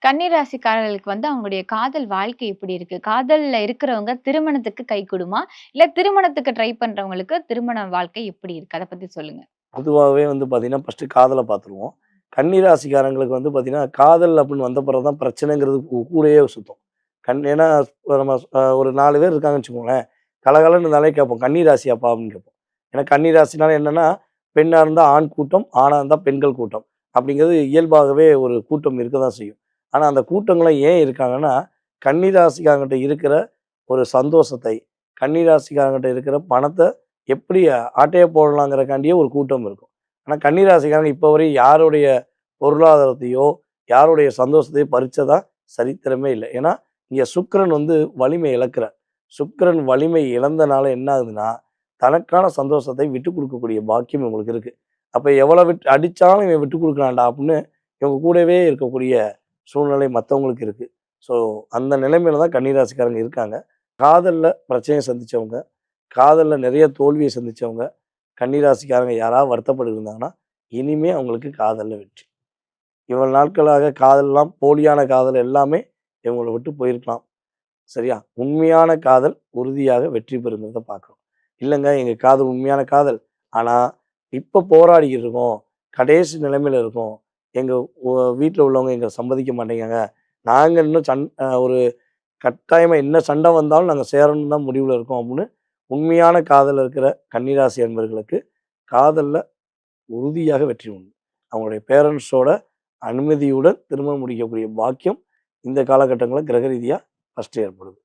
கன்னிராசிக்காரர்களுக்கு அவங்களுடைய காதல் வாழ்க்கை எப்படி இருக்கு? காதல்ல இருக்கிறவங்க திருமணத்துக்கு கைகூடுமா? இல்ல திருமணத்துக்கு ட்ரை பண்றவங்களுக்கு திருமண வாழ்க்கை எப்படி இருக்கு? அத பத்தி சொல்லுங்க. பொதுவாவே பார்த்தீங்கன்னா, ஃபர்ஸ்ட்டு காதல பார்த்துருவோம். கன்னி ராசிக்காரங்களுக்கு பார்த்தீங்கன்னா, காதல் அப்படின்னு வந்த பிறகு தான் பிரச்சனைங்கிறது கூடயே சுத்தும். ஏன்னா நம்ம ஒரு 4 பேர் இருக்காங்கன்னு வச்சுக்கோங்களேன், கலகலன்னு இருந்தாலே கேட்போம். "கன்னி ராசியாப்பா?" அப்படின்னு கேட்போம். ஏன்னா கன்னி ராசினாலே என்னன்னா, பெண்ணா இருந்தா ஆண் கூட்டம், ஆணா இருந்தா பெண்கள் கூட்டம். அப்படிங்கிறது இயல்பாகவே ஒரு கூட்டம் இருக்க தான் செய்யும். ஆனா அந்த கூட்டங்கள்லாம் ஏன் இருக்காங்கன்னா, கன்னி ராசிக்காரங்ககிட்ட இருக்கிற ஒரு சந்தோஷத்தை, கன்னி ராசிக்காரங்ககிட்ட இருக்கிற பணத்த எப்படி ஆட்டைய போடலாங்கிறக்காண்டியே ஒரு கூட்டம் இருக்கும். ஆனா கன்னிராசிக்காரங்க இப்போ வரையும் யாருடைய பொருளாதாரத்தையோ, யாருடைய சந்தோஷத்தையோ பறிச்சதா சரித்திரமே இல்ல. ஏன்னா, இங்க சுக்கிரன் வலிமை இழக்கிறார். சுக்கிரன் வலிமை இழந்தனால என்ன ஆகுதுன்னா, தனக்கான சந்தோஷத்தை விட்டுக் குடுக்கக்கூடிய பாக்கியம் இவங்களுக்கு இருக்கு. அப்ப எவ்வளோ அடிச்சாலும் இவன் விட்டுக் குடுக்குறான்டா அப்படின்னு இவங்க கூடவே இருக்கக்கூடிய சூழ்நிலை மத்தவங்களுக்கு இருக்கு. ஸோ அந்த நிலைமையில தான் கன்னிராசிக்காரங்க இருக்காங்க. காதல்ல பிரச்சனைய சந்திச்சவங்க, காதல்ல நிறைய தோல்விய சந்திச்சவங்க, கன்னிராசிக்காரங்க யாராவது வருத்தப்பட்டு இருந்தாங்கன்னா, இனிமே அவங்களுக்கு காதல்ல வெற்றி. இவ்வளவு நாட்களாக காதல்லாம் போலியான காதல் எல்லாமே இவங்கள விட்டு போயிருக்கலாம். சரியா? உண்மையான காதல் உறுதியாக வெற்றி பெறுங்கிறத பார்க்குறோம். இல்லங்க எங்க காதல் உண்மையான காதல். ஆனா, இப்ப போராடிக்கிட்டு இருக்கோம். கடைசி நிலைமையில இருக்கோம். எங்க ஒ வீட்ல உள்ளவங்க எங்கள சம்மதிக்க மாட்டேங்கிறாங்க. நாங்க இன்னும் ஒரு கட்டாயமா என்ன சண்டை வந்தாலும் நாங்க சேரணும்னு தான் முடிவுல இருக்கோம் அப்படின்னு, உண்மையான காதல்ல இருக்கிற கன்னிராசி அன்பர்களுக்கு காதல்ல உறுதியாக வெற்றி உண்டு. அவங்களுடைய பேரண்ட்ஸோட அனுமதியுடன் திருமணம் முடிக்கக்கூடிய பாக்கியம் இந்த காலகட்டங்கள்ல கிரக ரீதியா ஃபர்ஸ்ட்டு ஏற்படுது.